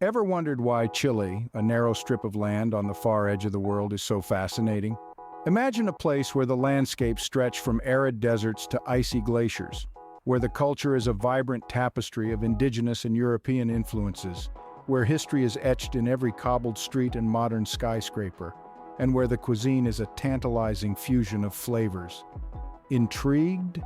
Ever wondered why Chile, a narrow strip of land on the far edge of the world, is so fascinating? Imagine a place where the landscapes stretch from arid deserts to icy glaciers, where the culture is a vibrant tapestry of indigenous and European influences, where history is etched in every cobbled street and modern skyscraper, and where the cuisine is a tantalizing fusion of flavors. Intrigued?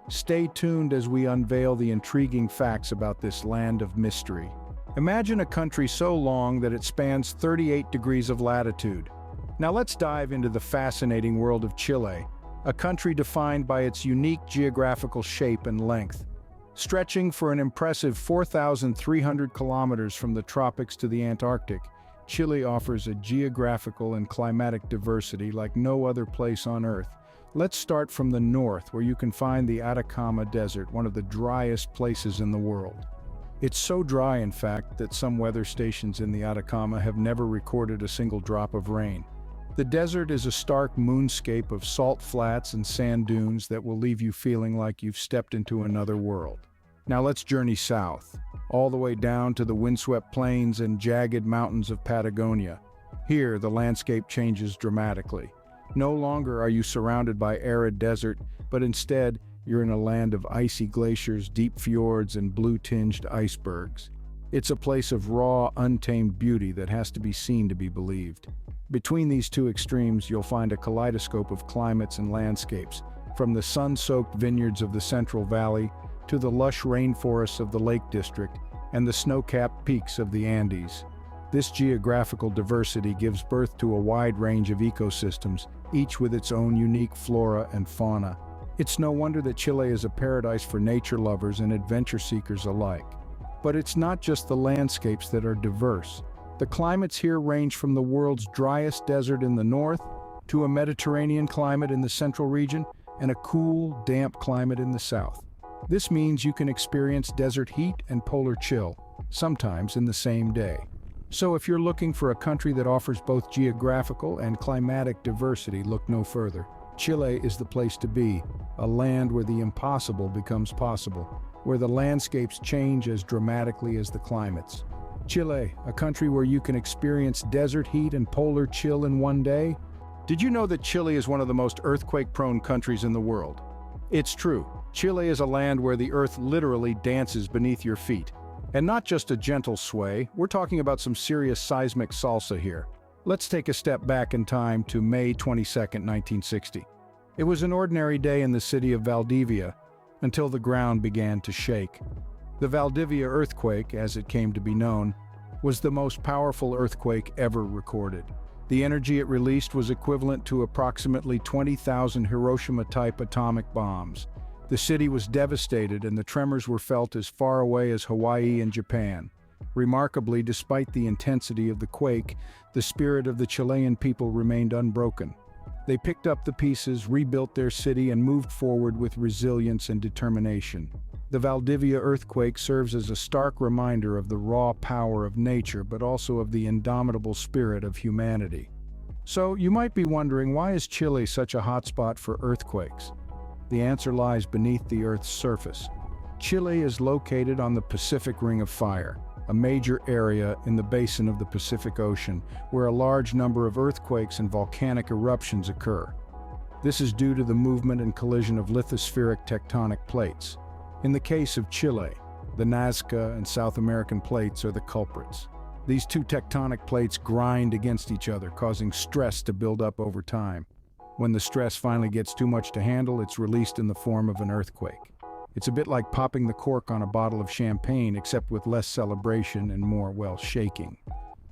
Stay tuned as we unveil the intriguing facts about this land of mystery. Imagine a country so long that it spans 38 degrees of latitude. Now let's dive into the fascinating world of Chile, a country defined by its unique geographical shape and length. Stretching for an impressive 4,300 kilometers from the tropics to the Antarctic, Chile offers a geographical and climatic diversity like no other place on Earth. Let's start from the north, where you can find the Atacama Desert, one of the driest places in the world. It's so dry, in fact, that some weather stations in the Atacama have never recorded a single drop of rain. The desert is a stark moonscape of salt flats and sand dunes that will leave you feeling like you've stepped into another world. Now let's journey south, all the way down to the windswept plains and jagged mountains of Patagonia. Here, the landscape changes dramatically. No longer are you surrounded by arid desert, but instead, you're in a land of icy glaciers, deep fjords, and blue-tinged icebergs. It's a place of raw, untamed beauty that has to be seen to be believed. Between these two extremes, you'll find a kaleidoscope of climates and landscapes, from the sun-soaked vineyards of the Central Valley to the lush rainforests of the Lake District and the snow-capped peaks of the Andes. This geographical diversity gives birth to a wide range of ecosystems, each with its own unique flora and fauna. It's no wonder that Chile is a paradise for nature lovers and adventure seekers alike. But it's not just the landscapes that are diverse. The climates here range from the world's driest desert in the north to a Mediterranean climate in the central region and a cool, damp climate in the south. This means you can experience desert heat and polar chill, sometimes in the same day. So if you're looking for a country that offers both geographical and climatic diversity, look no further. Chile is the place to be, a land where the impossible becomes possible, where the landscapes change as dramatically as the climates. Chile, a country where you can experience desert heat and polar chill in one day? Did you know that Chile is one of the most earthquake-prone countries in the world? It's true. Chile is a land where the earth literally dances beneath your feet. And not just a gentle sway, we're talking about some serious seismic salsa here. Let's take a step back in time to May 22, 1960. It was an ordinary day in the city of Valdivia until the ground began to shake. The Valdivia earthquake, as it came to be known, was the most powerful earthquake ever recorded. The energy it released was equivalent to approximately 20,000 Hiroshima-type atomic bombs. The city was devastated and the tremors were felt as far away as Hawaii and Japan. Remarkably, despite the intensity of the quake, the spirit of the Chilean people remained unbroken. They picked up the pieces, rebuilt their city, and moved forward with resilience and determination. The Valdivia earthquake serves as a stark reminder of the raw power of nature, but also of the indomitable spirit of humanity. So, you might be wondering, why is Chile such a hotspot for earthquakes? The answer lies beneath the Earth's surface. Chile is located on the Pacific Ring of Fire, a major area in the basin of the Pacific Ocean, where a large number of earthquakes and volcanic eruptions occur. This is due to the movement and collision of lithospheric tectonic plates. In the case of Chile, the Nazca and South American plates are the culprits. These two tectonic plates grind against each other, causing stress to build up over time. When the stress finally gets too much to handle, it's released in the form of an earthquake. It's a bit like popping the cork on a bottle of champagne, except with less celebration and more, well, shaking.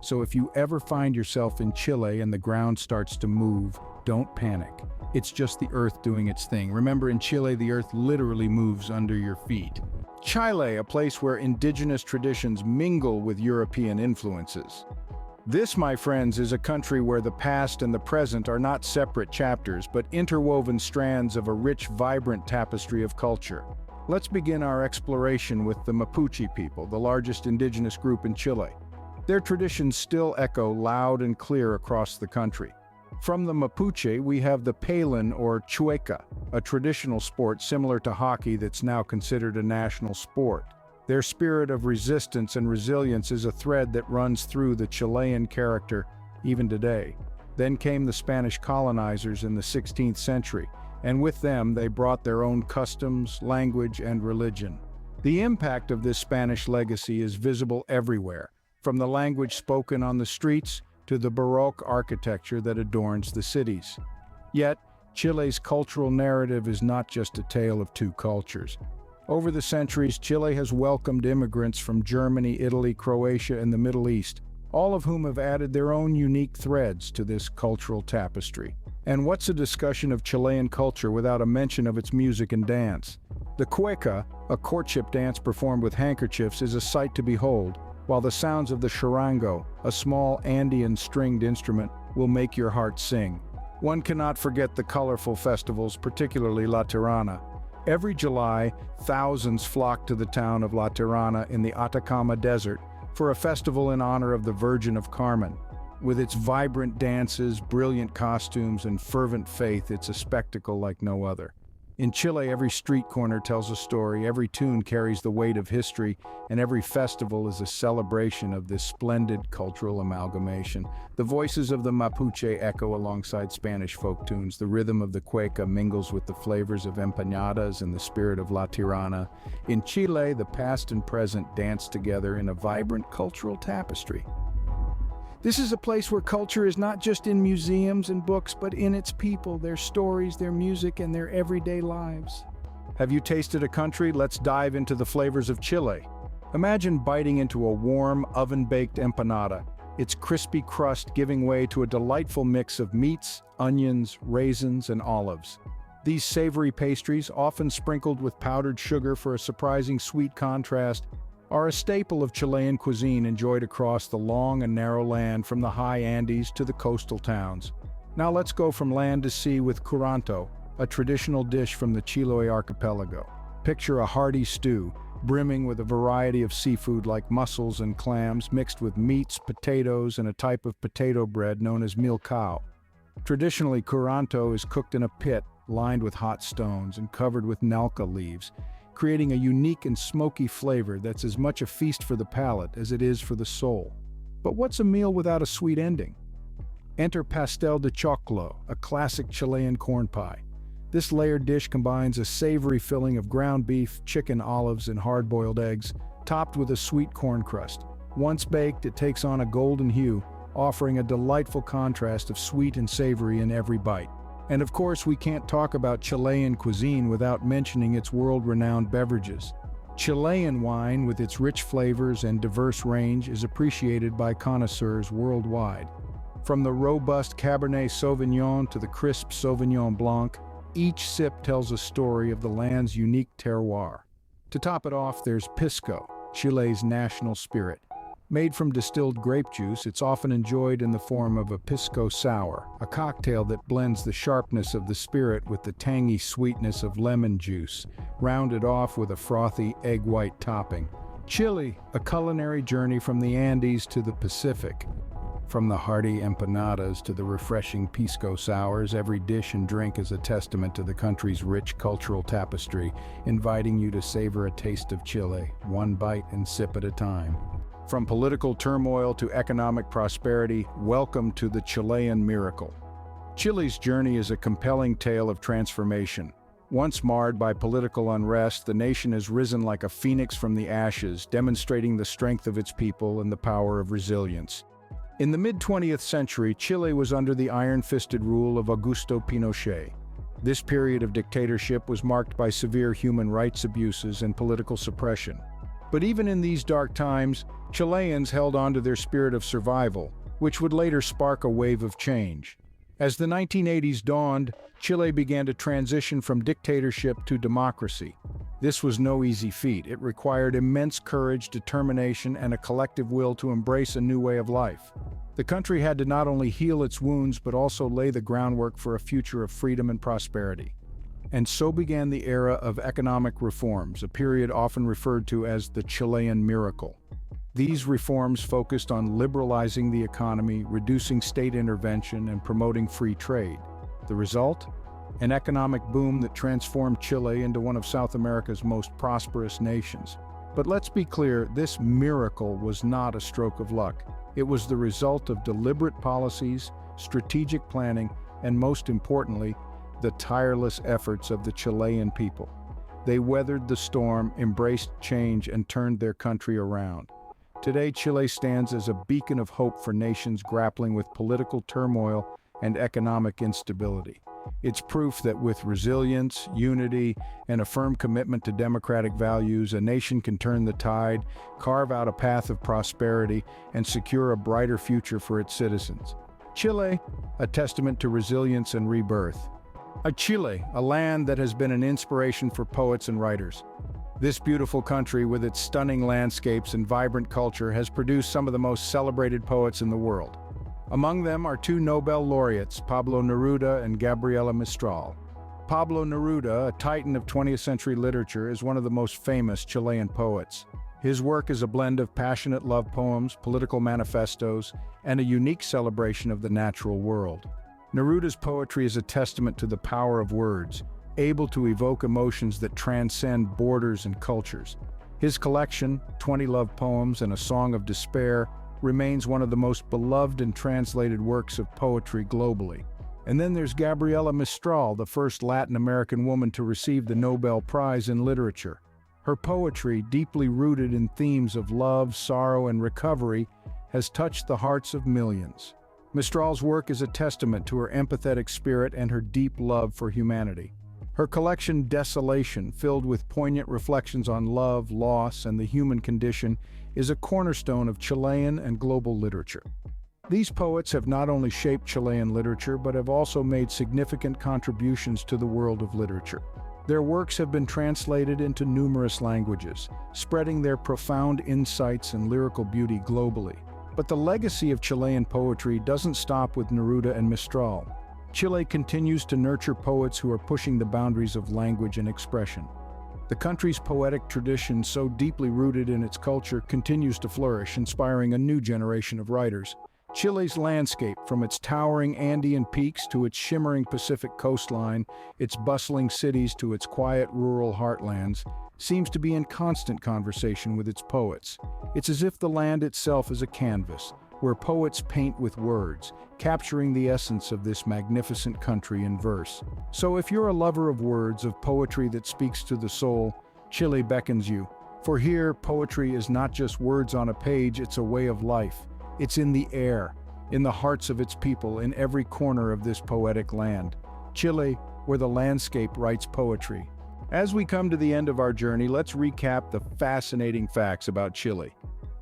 So if you ever find yourself in Chile and the ground starts to move, don't panic. It's just the earth doing its thing. Remember, in Chile, the earth literally moves under your feet. Chile, a place where indigenous traditions mingle with European influences. This, my friends, is a country where the past and the present are not separate chapters, but interwoven strands of a rich, vibrant tapestry of culture. Let's begin our exploration with the Mapuche people, the largest indigenous group in Chile. Their traditions still echo loud and clear across the country. From the Mapuche, we have the Palin or Chueca, a traditional sport similar to hockey that's now considered a national sport. Their spirit of resistance and resilience is a thread that runs through the Chilean character even today. Then came the Spanish colonizers in the 16th century, and with them they brought their own customs, language, and religion. The impact of this Spanish legacy is visible everywhere, from the language spoken on the streets to the Baroque architecture that adorns the cities. Yet, Chile's cultural narrative is not just a tale of two cultures. Over the centuries, Chile has welcomed immigrants from Germany, Italy, Croatia, and the Middle East, all of whom have added their own unique threads to this cultural tapestry. And what's a discussion of Chilean culture without a mention of its music and dance? The cueca, a courtship dance performed with handkerchiefs, is a sight to behold, while the sounds of the charango, a small Andean stringed instrument, will make your heart sing. One cannot forget the colorful festivals, particularly La Tirana. Every July, thousands flock to the town of La Tirana in the Atacama Desert for a festival in honor of the Virgin of Carmen. With its vibrant dances, brilliant costumes, and fervent faith, it's a spectacle like no other. In Chile, every street corner tells a story, every tune carries the weight of history, and every festival is a celebration of this splendid cultural amalgamation. The voices of the Mapuche echo alongside Spanish folk tunes. The rhythm of the cueca mingles with the flavors of empanadas and the spirit of La Tirana. In Chile, the past and present dance together in a vibrant cultural tapestry. This is a place where culture is not just in museums and books, but in its people, their stories, their music, and their everyday lives. Have you tasted a country? Let's dive into the flavors of Chile. Imagine biting into a warm, oven-baked empanada, its crispy crust giving way to a delightful mix of meats, onions, raisins, and olives. These savory pastries, often sprinkled with powdered sugar for a surprising sweet contrast, are a staple of Chilean cuisine enjoyed across the long and narrow land from the high Andes to the coastal towns. Now let's go from land to sea with curanto, a traditional dish from the Chiloé archipelago. Picture a hearty stew, brimming with a variety of seafood like mussels and clams mixed with meats, potatoes, and a type of potato bread known as milcao. Traditionally, curanto is cooked in a pit lined with hot stones and covered with nalca leaves, creating a unique and smoky flavor that's as much a feast for the palate as it is for the soul. But what's a meal without a sweet ending? Enter pastel de choclo, a classic Chilean corn pie. This layered dish combines a savory filling of ground beef, chicken, olives, and hard-boiled eggs, topped with a sweet corn crust. Once baked, it takes on a golden hue, offering a delightful contrast of sweet and savory in every bite. And of course, we can't talk about Chilean cuisine without mentioning its world-renowned beverages. Chilean wine, with its rich flavors and diverse range, is appreciated by connoisseurs worldwide. From the robust Cabernet Sauvignon to the crisp Sauvignon Blanc, each sip tells a story of the land's unique terroir. To top it off, there's pisco, Chile's national spirit. Made from distilled grape juice, it's often enjoyed in the form of a pisco sour, a cocktail that blends the sharpness of the spirit with the tangy sweetness of lemon juice, rounded off with a frothy egg white topping. Chile, a culinary journey from the Andes to the Pacific. From the hearty empanadas to the refreshing pisco sours, every dish and drink is a testament to the country's rich cultural tapestry, inviting you to savor a taste of Chile, one bite and sip at a time. From political turmoil to economic prosperity, welcome to the Chilean miracle. Chile's journey is a compelling tale of transformation. Once marred by political unrest, the nation has risen like a phoenix from the ashes, demonstrating the strength of its people and the power of resilience. In the mid-20th century, Chile was under the iron-fisted rule of Augusto Pinochet. This period of dictatorship was marked by severe human rights abuses and political suppression. But even in these dark times, Chileans held on to their spirit of survival, which would later spark a wave of change. As the 1980s dawned, Chile began to transition from dictatorship to democracy. This was no easy feat. It required immense courage, determination, and a collective will to embrace a new way of life. The country had to not only heal its wounds, but also lay the groundwork for a future of freedom and prosperity. And so began the era of economic reforms, a period often referred to as the Chilean miracle. These reforms focused on liberalizing the economy, reducing state intervention, and promoting free trade. The result? An economic boom that transformed Chile into one of South America's most prosperous nations. But let's be clear, this miracle was not a stroke of luck. It was the result of deliberate policies, strategic planning, and most importantly, the tireless efforts of the Chilean people. They weathered the storm, embraced change, and turned their country around. Today, Chile stands as a beacon of hope for nations grappling with political turmoil and economic instability. It's proof that with resilience, unity, and a firm commitment to democratic values, a nation can turn the tide, carve out a path of prosperity, and secure a brighter future for its citizens. Chile, a testament to resilience and rebirth. Chile, a land that has been an inspiration for poets and writers. This beautiful country, with its stunning landscapes and vibrant culture, has produced some of the most celebrated poets in the world. Among them are two Nobel laureates, Pablo Neruda and Gabriela Mistral. Pablo Neruda, a titan of 20th century literature, is one of the most famous Chilean poets. His work is a blend of passionate love poems, political manifestos, and a unique celebration of the natural world. Neruda's poetry is a testament to the power of words, able to evoke emotions that transcend borders and cultures. His collection, 20 love poems and a song of despair, remains one of the most beloved and translated works of poetry globally. And then there's Gabriela Mistral, the first Latin American woman to receive the Nobel Prize in Literature. Her poetry, deeply rooted in themes of love, sorrow, and recovery, has touched the hearts of millions. Mistral's work is a testament to her empathetic spirit and her deep love for humanity. Her collection, Desolation, filled with poignant reflections on love, loss, and the human condition, is a cornerstone of Chilean and global literature. These poets have not only shaped Chilean literature, but have also made significant contributions to the world of literature. Their works have been translated into numerous languages, spreading their profound insights and lyrical beauty globally. But the legacy of Chilean poetry doesn't stop with Neruda and Mistral. Chile continues to nurture poets who are pushing the boundaries of language and expression. The country's poetic tradition, so deeply rooted in its culture, continues to flourish, inspiring a new generation of writers. Chile's landscape, from its towering Andean peaks to its shimmering Pacific coastline, its bustling cities to its quiet rural heartlands, seems to be in constant conversation with its poets. It's as if the land itself is a canvas, where poets paint with words, capturing the essence of this magnificent country in verse. So if you're a lover of words, of poetry that speaks to the soul, Chile beckons you. For here, poetry is not just words on a page, it's a way of life. It's in the air, in the hearts of its people, in every corner of this poetic land. Chile, where the landscape writes poetry. As we come to the end of our journey, let's recap the fascinating facts about Chile.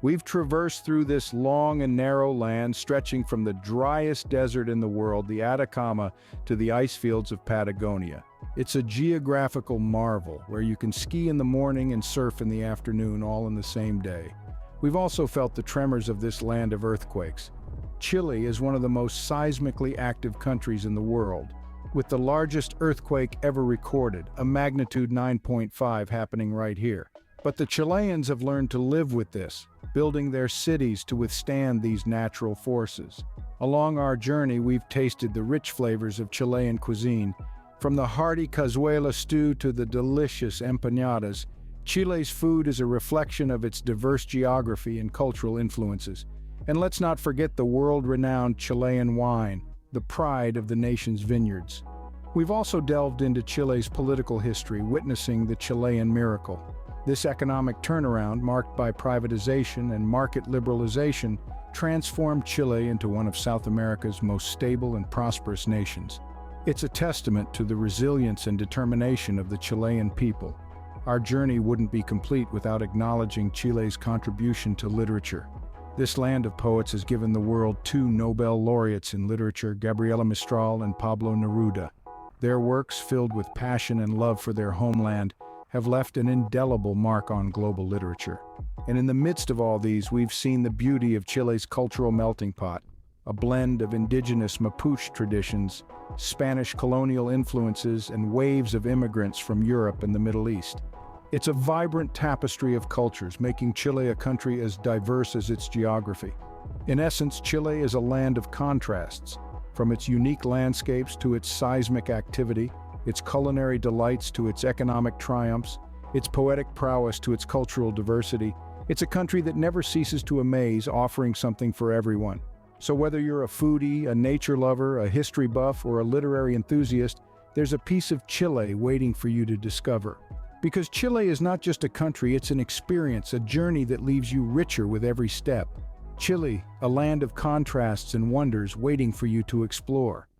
We've traversed through this long and narrow land, stretching from the driest desert in the world, the Atacama, to the ice fields of Patagonia. It's a geographical marvel, where you can ski in the morning and surf in the afternoon, all in the same day. We've also felt the tremors of this land of earthquakes. Chile is one of the most seismically active countries in the world, with the largest earthquake ever recorded, a magnitude 9.5, happening right here. But the Chileans have learned to live with this, building their cities to withstand these natural forces. Along our journey, we've tasted the rich flavors of Chilean cuisine. From the hearty cazuela stew to the delicious empanadas, Chile's food is a reflection of its diverse geography and cultural influences. And let's not forget the world-renowned Chilean wine, the pride of the nation's vineyards. We've also delved into Chile's political history, witnessing the Chilean miracle. This economic turnaround, marked by privatization and market liberalization, transformed Chile into one of South America's most stable and prosperous nations. It's a testament to the resilience and determination of the Chilean people. Our journey wouldn't be complete without acknowledging Chile's contribution to literature. This land of poets has given the world two Nobel laureates in literature, Gabriela Mistral and Pablo Neruda. Their works, filled with passion and love for their homeland, have left an indelible mark on global literature. And in the midst of all these, we've seen the beauty of Chile's cultural melting pot, a blend of indigenous Mapuche traditions, Spanish colonial influences, and waves of immigrants from Europe and the Middle East. It's a vibrant tapestry of cultures, making Chile a country as diverse as its geography. In essence, Chile is a land of contrasts, from its unique landscapes to its seismic activity, its culinary delights to its economic triumphs. its poetic prowess to its cultural diversity. It's a country that never ceases to amaze, offering something for everyone. So whether you're a foodie, a nature lover, a history buff, or a literary enthusiast, there's a piece of Chile waiting for you to discover. Because Chile is not just a country, it's an experience, a journey that leaves you richer with every step. Chile, a land of contrasts and wonders waiting for you to explore.